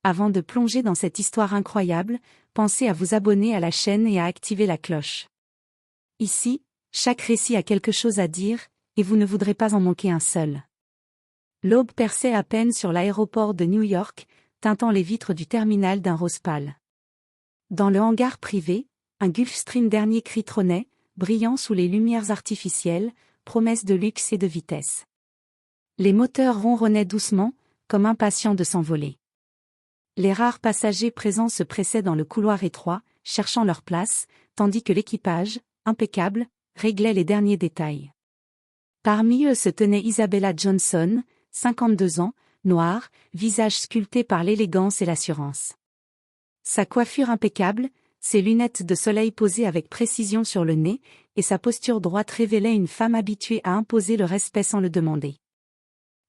Avant de plonger dans cette histoire incroyable, pensez à vous abonner à la chaîne et à activer la cloche. Ici, chaque récit a quelque chose à dire, et vous ne voudrez pas en manquer un seul. L'aube perçait à peine sur l'aéroport de New York, teintant les vitres du terminal d'un rose pâle. Dans le hangar privé, un Gulfstream dernier cri trônait, brillant sous les lumières artificielles, promesse de luxe et de vitesse. Les moteurs ronronnaient doucement, comme impatients de s'envoler. Les rares passagers présents se pressaient dans le couloir étroit, cherchant leur place, tandis que l'équipage, impeccable, réglait les derniers détails. Parmi eux se tenait Isabella Johnson, 52 ans, noire, visage sculpté par l'élégance et l'assurance. Sa coiffure impeccable, ses lunettes de soleil posées avec précision sur le nez, et sa posture droite révélaient une femme habituée à imposer le respect sans le demander.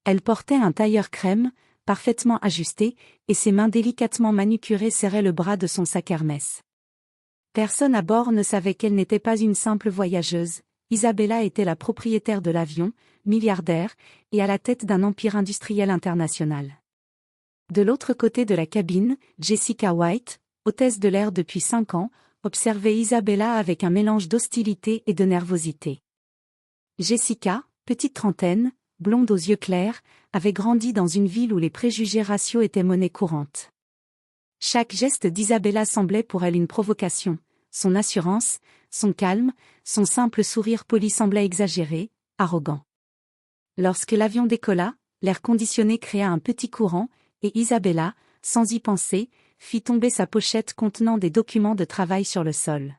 Elle portait un tailleur crème, parfaitement ajusté, et ses mains délicatement manucurées serraient le bras de son sac Hermès. Personne à bord ne savait qu'elle n'était pas une simple voyageuse. Isabella était la propriétaire de l'avion, milliardaire, et à la tête d'un empire industriel international. De l'autre côté de la cabine, Jessica White, hôtesse de l'air depuis 5 ans, observait Isabella avec un mélange d'hostilité et de nervosité. Jessica, petite trentaine, blonde aux yeux clairs, avait grandi dans une ville où les préjugés raciaux étaient monnaie courante. Chaque geste d'Isabella semblait pour elle une provocation. Son assurance, son calme, son simple sourire poli semblaient exagérés, arrogants. Lorsque l'avion décolla, l'air conditionné créa un petit courant, et Isabella, sans y penser, fit tomber sa pochette contenant des documents de travail sur le sol.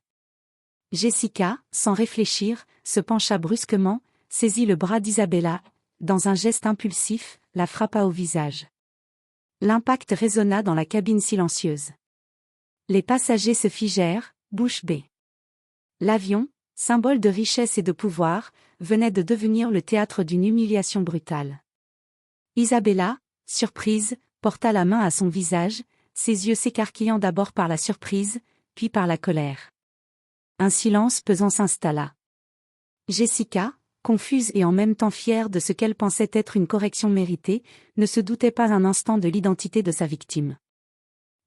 Jessica, sans réfléchir, se pencha brusquement, saisit le bras d'Isabella, dans un geste impulsif, la frappa au visage. L'impact résonna dans la cabine silencieuse. Les passagers se figèrent, bouche bée. L'avion, symbole de richesse et de pouvoir, venait de devenir le théâtre d'une humiliation brutale. Isabella, surprise, porta la main à son visage, ses yeux s'écarquillant d'abord par la surprise, puis par la colère. Un silence pesant s'installa. Jessica, confuse et en même temps fière de ce qu'elle pensait être une correction méritée, ne se doutait pas un instant de l'identité de sa victime.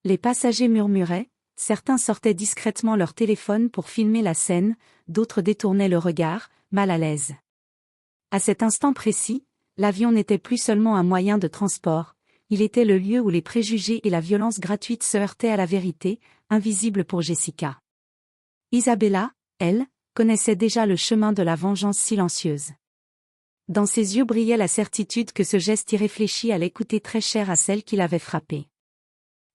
Les passagers murmuraient, certains sortaient discrètement leur téléphone pour filmer la scène, d'autres détournaient le regard, mal à l'aise. À cet instant précis, l'avion n'était plus seulement un moyen de transport, il était le lieu où les préjugés et la violence gratuite se heurtaient à la vérité, invisible pour Jessica. Isabella, elle, connaissait déjà le chemin de la vengeance silencieuse. Dans ses yeux brillait la certitude que ce geste irréfléchi allait coûter très cher à celle qui l'avait frappée.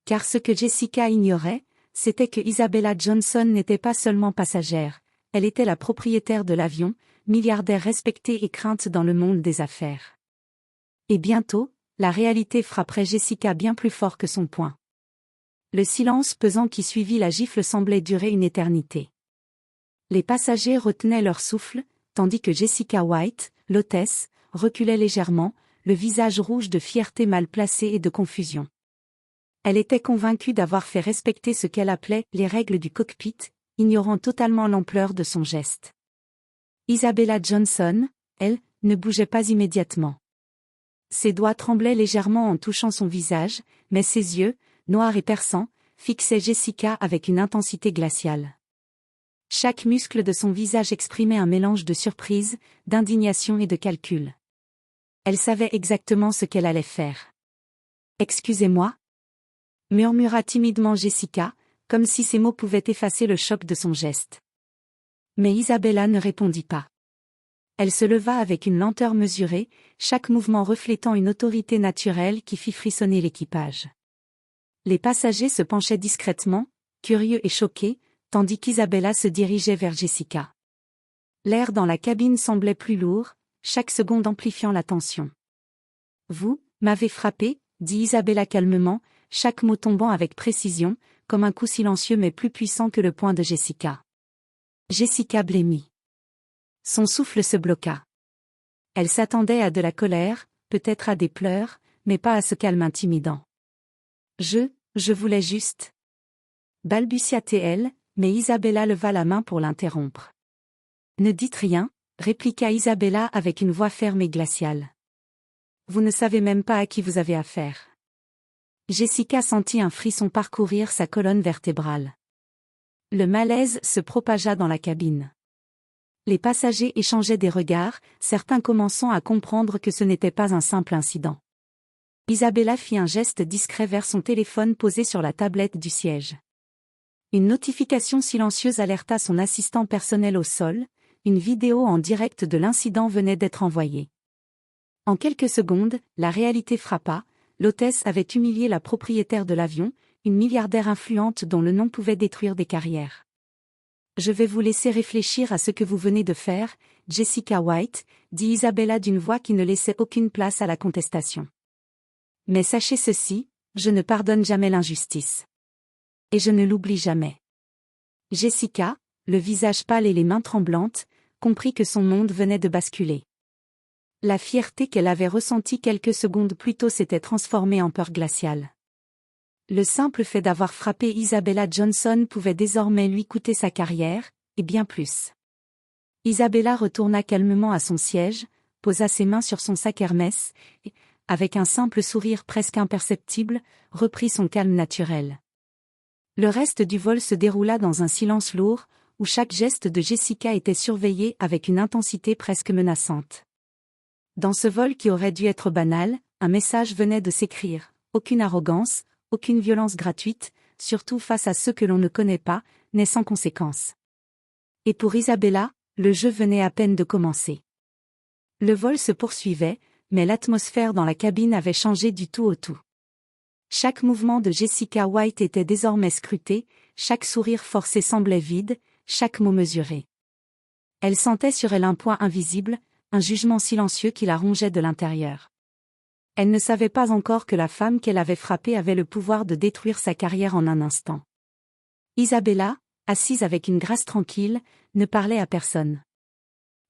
Car ce que Jessica ignorait, c'était que Isabella Johnson n'était pas seulement passagère, elle était la propriétaire de l'avion, milliardaire respectée et crainte dans le monde des affaires. Et bientôt, la réalité frapperait Jessica bien plus fort que son poing. Le silence pesant qui suivit la gifle semblait durer une éternité. Les passagers retenaient leur souffle, tandis que Jessica White, l'hôtesse, reculait légèrement, le visage rouge de fierté mal placée et de confusion. Elle était convaincue d'avoir fait respecter ce qu'elle appelait les règles du cockpit, ignorant totalement l'ampleur de son geste. Isabella Johnson, elle, ne bougeait pas immédiatement. Ses doigts tremblaient légèrement en touchant son visage, mais ses yeux, noirs et perçants, fixaient Jessica avec une intensité glaciale. Chaque muscle de son visage exprimait un mélange de surprise, d'indignation et de calcul. Elle savait exactement ce qu'elle allait faire. « Excusez-moi » murmura timidement Jessica, comme si ces mots pouvaient effacer le choc de son geste. Mais Isabella ne répondit pas. Elle se leva avec une lenteur mesurée, chaque mouvement reflétant une autorité naturelle qui fit frissonner l'équipage. Les passagers se penchaient discrètement, curieux et choqués, tandis qu'Isabella se dirigeait vers Jessica. L'air dans la cabine semblait plus lourd, chaque seconde amplifiant la tension. « Vous, m'avez frappé » dit Isabella calmement, chaque mot tombant avec précision, comme un coup silencieux mais plus puissant que le poing de Jessica. Jessica blêmit. Son souffle se bloqua. Elle s'attendait à de la colère, peut-être à des pleurs, mais pas à ce calme intimidant. Je voulais juste. Balbutia-t-elle, mais Isabella leva la main pour l'interrompre. Ne dites rien, répliqua Isabella avec une voix ferme et glaciale. Vous ne savez même pas à qui vous avez affaire. Jessica sentit un frisson parcourir sa colonne vertébrale. Le malaise se propagea dans la cabine. Les passagers échangeaient des regards, certains commençant à comprendre que ce n'était pas un simple incident. Isabella fit un geste discret vers son téléphone posé sur la tablette du siège. Une notification silencieuse alerta son assistant personnel au sol, une vidéo en direct de l'incident venait d'être envoyée. En quelques secondes, la réalité frappa, l'hôtesse avait humilié la propriétaire de l'avion, une milliardaire influente dont le nom pouvait détruire des carrières. Je vais vous laisser réfléchir à ce que vous venez de faire, Jessica White, dit Isabella d'une voix qui ne laissait aucune place à la contestation. Mais sachez ceci, je ne pardonne jamais l'injustice. Et je ne l'oublie jamais. Jessica, le visage pâle et les mains tremblantes, comprit que son monde venait de basculer. La fierté qu'elle avait ressentie quelques secondes plus tôt s'était transformée en peur glaciale. Le simple fait d'avoir frappé Isabella Johnson pouvait désormais lui coûter sa carrière, et bien plus. Isabella retourna calmement à son siège, posa ses mains sur son sac Hermès, et, avec un simple sourire presque imperceptible, reprit son calme naturel. Le reste du vol se déroula dans un silence lourd, où chaque geste de Jessica était surveillé avec une intensité presque menaçante. Dans ce vol qui aurait dû être banal, un message venait de s'écrire, aucune arrogance, aucune violence gratuite, surtout face à ceux que l'on ne connaît pas, n'est sans conséquence. Et pour Isabella, le jeu venait à peine de commencer. Le vol se poursuivait, mais l'atmosphère dans la cabine avait changé du tout au tout. Chaque mouvement de Jessica White était désormais scruté, chaque sourire forcé semblait vide, chaque mot mesuré. Elle sentait sur elle un poids invisible, un jugement silencieux qui la rongeait de l'intérieur. Elle ne savait pas encore que la femme qu'elle avait frappée avait le pouvoir de détruire sa carrière en un instant. Isabella, assise avec une grâce tranquille, ne parlait à personne.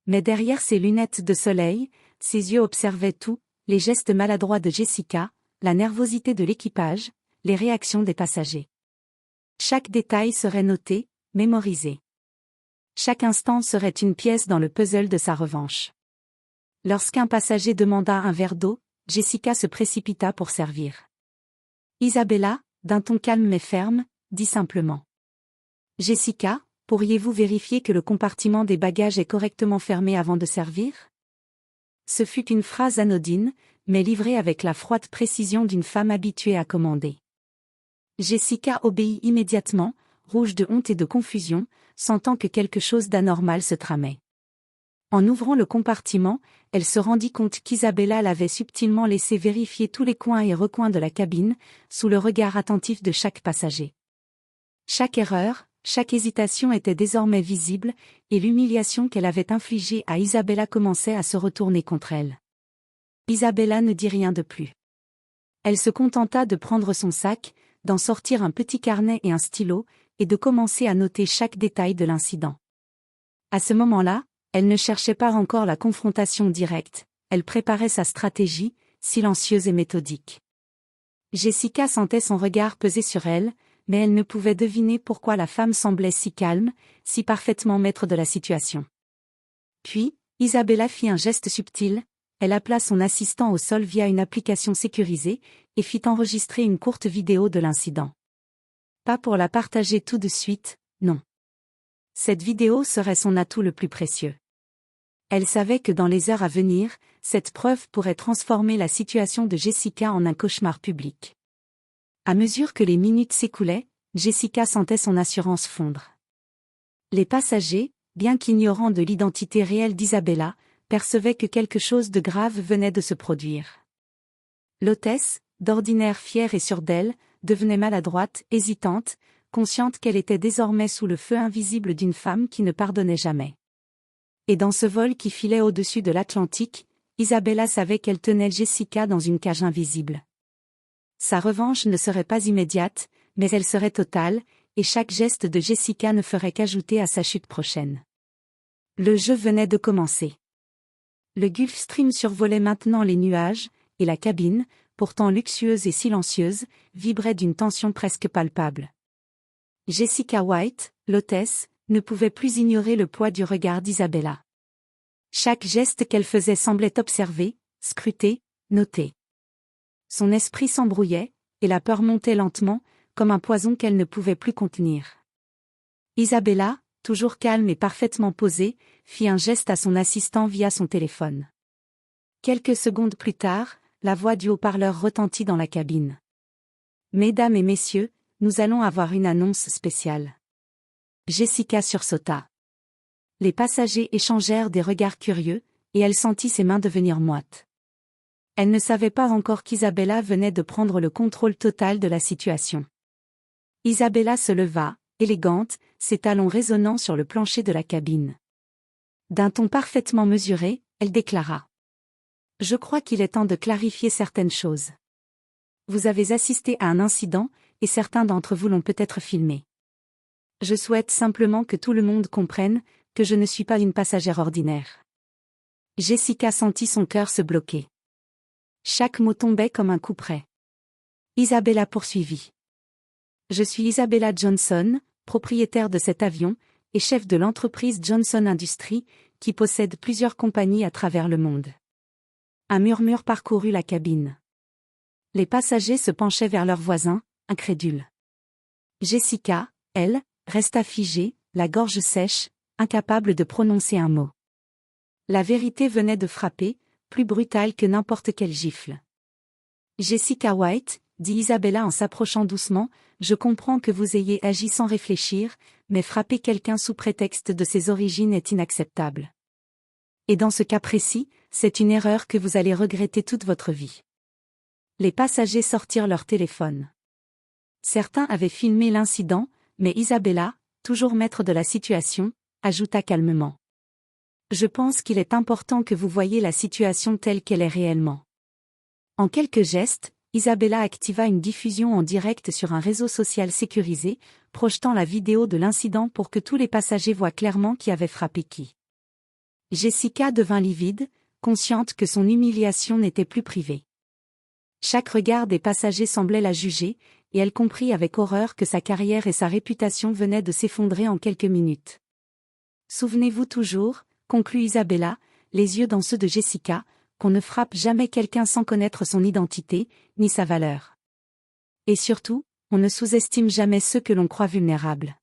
Mais derrière ses lunettes de soleil, ses yeux observaient tout, les gestes maladroits de Jessica, la nervosité de l'équipage, les réactions des passagers. Chaque détail serait noté, mémorisé. Chaque instant serait une pièce dans le puzzle de sa revanche. Lorsqu'un passager demanda un verre d'eau, Jessica se précipita pour servir. Isabella, d'un ton calme mais ferme, dit simplement. « Jessica, pourriez-vous vérifier que le compartiment des bagages est correctement fermé avant de servir ?» Ce fut une phrase anodine, mais livrée avec la froide précision d'une femme habituée à commander. Jessica obéit immédiatement, rouge de honte et de confusion, sentant que quelque chose d'anormal se tramait. En ouvrant le compartiment, elle se rendit compte qu'Isabella l'avait subtilement laissé vérifier tous les coins et recoins de la cabine, sous le regard attentif de chaque passager. Chaque erreur, chaque hésitation était désormais visible, et l'humiliation qu'elle avait infligée à Isabella commençait à se retourner contre elle. Isabella ne dit rien de plus. Elle se contenta de prendre son sac, d'en sortir un petit carnet et un stylo, et de commencer à noter chaque détail de l'incident. À ce moment-là, elle ne cherchait pas encore la confrontation directe, elle préparait sa stratégie, silencieuse et méthodique. Jessica sentait son regard peser sur elle, mais elle ne pouvait deviner pourquoi la femme semblait si calme, si parfaitement maître de la situation. Puis, Isabella fit un geste subtil, elle appela son assistant au sol via une application sécurisée, et fit enregistrer une courte vidéo de l'incident. Pas pour la partager tout de suite, non. Cette vidéo serait son atout le plus précieux. Elle savait que dans les heures à venir, cette preuve pourrait transformer la situation de Jessica en un cauchemar public. À mesure que les minutes s'écoulaient, Jessica sentait son assurance fondre. Les passagers, bien qu'ignorants de l'identité réelle d'Isabella, percevaient que quelque chose de grave venait de se produire. L'hôtesse, d'ordinaire fière et sûre d'elle, devenait maladroite, hésitante, consciente qu'elle était désormais sous le feu invisible d'une femme qui ne pardonnait jamais. Et dans ce vol qui filait au-dessus de l'Atlantique, Isabella savait qu'elle tenait Jessica dans une cage invisible. Sa revanche ne serait pas immédiate, mais elle serait totale, et chaque geste de Jessica ne ferait qu'ajouter à sa chute prochaine. Le jeu venait de commencer. Le Gulfstream survolait maintenant les nuages, et la cabine, pourtant luxueuse et silencieuse, vibrait d'une tension presque palpable. Jessica White, l'hôtesse, ne pouvait plus ignorer le poids du regard d'Isabella. Chaque geste qu'elle faisait semblait observé, scruté, noté. Son esprit s'embrouillait, et la peur montait lentement, comme un poison qu'elle ne pouvait plus contenir. Isabella, toujours calme et parfaitement posée, fit un geste à son assistant via son téléphone. Quelques secondes plus tard, la voix du haut-parleur retentit dans la cabine. « Mesdames et messieurs, nous allons avoir une annonce spéciale. » Jessica sursauta. Les passagers échangèrent des regards curieux, et elle sentit ses mains devenir moites. Elle ne savait pas encore qu'Isabella venait de prendre le contrôle total de la situation. Isabella se leva, élégante, ses talons résonnant sur le plancher de la cabine. D'un ton parfaitement mesuré, elle déclara. « Je crois qu'il est temps de clarifier certaines choses. Vous avez assisté à un incident, et certains d'entre vous l'ont peut-être filmé. Je souhaite simplement que tout le monde comprenne que je ne suis pas une passagère ordinaire. » Jessica sentit son cœur se bloquer. Chaque mot tombait comme un coup près. Isabella poursuivit. « Je suis Isabella Johnson, propriétaire de cet avion, et chef de l'entreprise Johnson Industries, qui possède plusieurs compagnies à travers le monde. » Un murmure parcourut la cabine. Les passagers se penchaient vers leurs voisins, incrédules. Jessica, elle, resta figée, la gorge sèche, incapable de prononcer un mot. La vérité venait de frapper, plus brutale que n'importe quelle gifle. « Jessica White, » dit Isabella en s'approchant doucement, « je comprends que vous ayez agi sans réfléchir, mais frapper quelqu'un sous prétexte de ses origines est inacceptable. Et dans ce cas précis, c'est une erreur que vous allez regretter toute votre vie. » Les passagers sortirent leur téléphone. Certains avaient filmé l'incident, mais Isabella, toujours maître de la situation, ajouta calmement. « Je pense qu'il est important que vous voyiez la situation telle qu'elle est réellement. » En quelques gestes, Isabella activa une diffusion en direct sur un réseau social sécurisé, projetant la vidéo de l'incident pour que tous les passagers voient clairement qui avait frappé qui. Jessica devint livide, consciente que son humiliation n'était plus privée. Chaque regard des passagers semblait la juger, et elle comprit avec horreur que sa carrière et sa réputation venaient de s'effondrer en quelques minutes. « Souvenez-vous toujours, » conclut Isabella, les yeux dans ceux de Jessica, qu'on ne frappe jamais quelqu'un sans connaître son identité, ni sa valeur. Et surtout, on ne sous-estime jamais ceux que l'on croit vulnérables.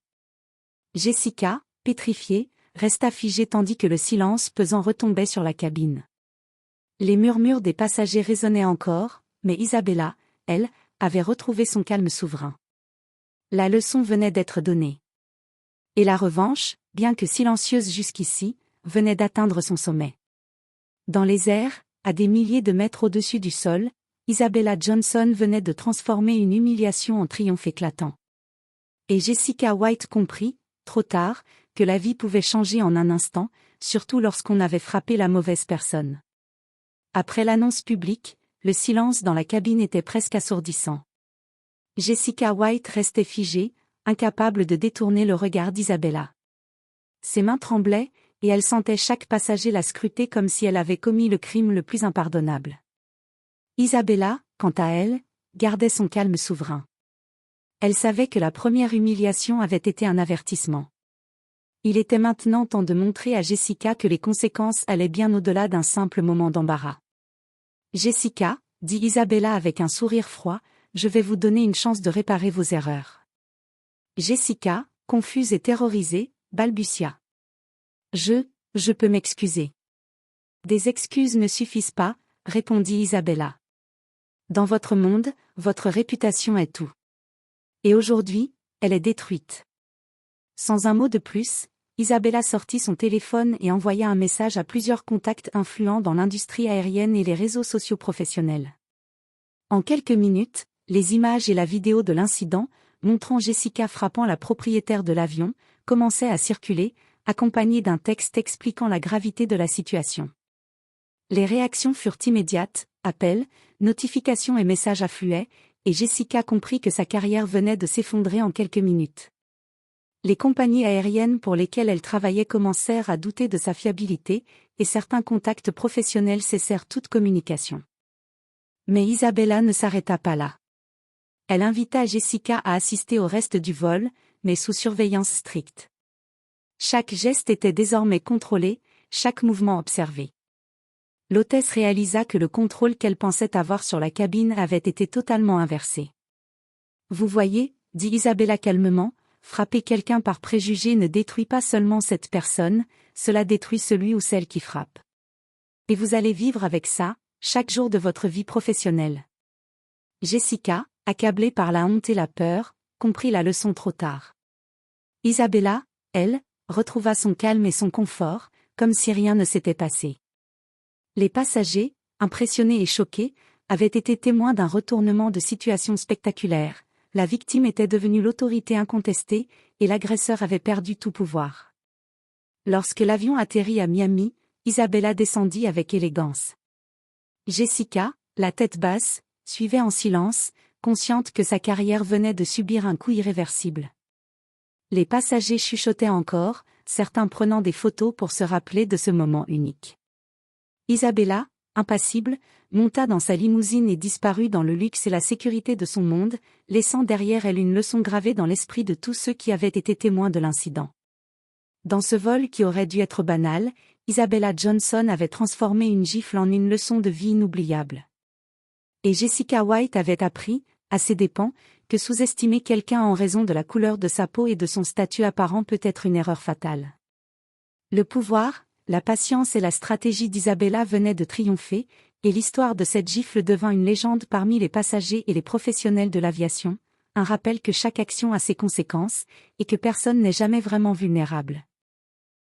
Jessica, pétrifiée, resta figée tandis que le silence pesant retombait sur la cabine. Les murmures des passagers résonnaient encore, mais Isabella, elle, avait retrouvé son calme souverain. La leçon venait d'être donnée. Et la revanche, bien que silencieuse jusqu'ici, venait d'atteindre son sommet. Dans les airs, à des milliers de mètres au-dessus du sol, Isabella Johnson venait de transformer une humiliation en triomphe éclatant. Et Jessica White comprit, trop tard, que la vie pouvait changer en un instant, surtout lorsqu'on avait frappé la mauvaise personne. Après l'annonce publique, le silence dans la cabine était presque assourdissant. Jessica White restait figée, incapable de détourner le regard d'Isabella. Ses mains tremblaient, et elle sentait chaque passager la scruter comme si elle avait commis le crime le plus impardonnable. Isabella, quant à elle, gardait son calme souverain. Elle savait que la première humiliation avait été un avertissement. Il était maintenant temps de montrer à Jessica que les conséquences allaient bien au-delà d'un simple moment d'embarras. « Jessica, » dit Isabella avec un sourire froid, « je vais vous donner une chance de réparer vos erreurs. » Jessica, confuse et terrorisée, balbutia. « Je peux m'excuser. » « Des excuses ne suffisent pas, » répondit Isabella. « Dans votre monde, votre réputation est tout. Et aujourd'hui, elle est détruite. » Sans un mot de plus, Isabella sortit son téléphone et envoya un message à plusieurs contacts influents dans l'industrie aérienne et les réseaux sociaux professionnels. En quelques minutes, les images et la vidéo de l'incident, montrant Jessica frappant la propriétaire de l'avion, commençaient à circuler, accompagnés d'un texte expliquant la gravité de la situation. Les réactions furent immédiates, appels, notifications et messages affluaient, et Jessica comprit que sa carrière venait de s'effondrer en quelques minutes. Les compagnies aériennes pour lesquelles elle travaillait commencèrent à douter de sa fiabilité, et certains contacts professionnels cessèrent toute communication. Mais Isabella ne s'arrêta pas là. Elle invita Jessica à assister au reste du vol, mais sous surveillance stricte. Chaque geste était désormais contrôlé, chaque mouvement observé. L'hôtesse réalisa que le contrôle qu'elle pensait avoir sur la cabine avait été totalement inversé. Vous voyez, dit Isabella calmement, frapper quelqu'un par préjugé ne détruit pas seulement cette personne, cela détruit celui ou celle qui frappe. Et vous allez vivre avec ça, chaque jour de votre vie professionnelle. Jessica, accablée par la honte et la peur, comprit la leçon trop tard. Isabella, elle, retrouva son calme et son confort, comme si rien ne s'était passé. Les passagers, impressionnés et choqués, avaient été témoins d'un retournement de situation spectaculaire. La victime était devenue l'autorité incontestée, et l'agresseur avait perdu tout pouvoir. Lorsque l'avion atterrit à Miami, Isabella descendit avec élégance. Jessica, la tête basse, suivait en silence, consciente que sa carrière venait de subir un coup irréversible. Les passagers chuchotaient encore, certains prenant des photos pour se rappeler de ce moment unique. Isabella, impassible, monta dans sa limousine et disparut dans le luxe et la sécurité de son monde, laissant derrière elle une leçon gravée dans l'esprit de tous ceux qui avaient été témoins de l'incident. Dans ce vol qui aurait dû être banal, Isabella Johnson avait transformé une gifle en une leçon de vie inoubliable. Et Jessica White avait appris, à ses dépens, que sous-estimer quelqu'un en raison de la couleur de sa peau et de son statut apparent peut être une erreur fatale. Le pouvoir, la patience et la stratégie d'Isabella venaient de triompher, et l'histoire de cette gifle devint une légende parmi les passagers et les professionnels de l'aviation, un rappel que chaque action a ses conséquences, et que personne n'est jamais vraiment vulnérable.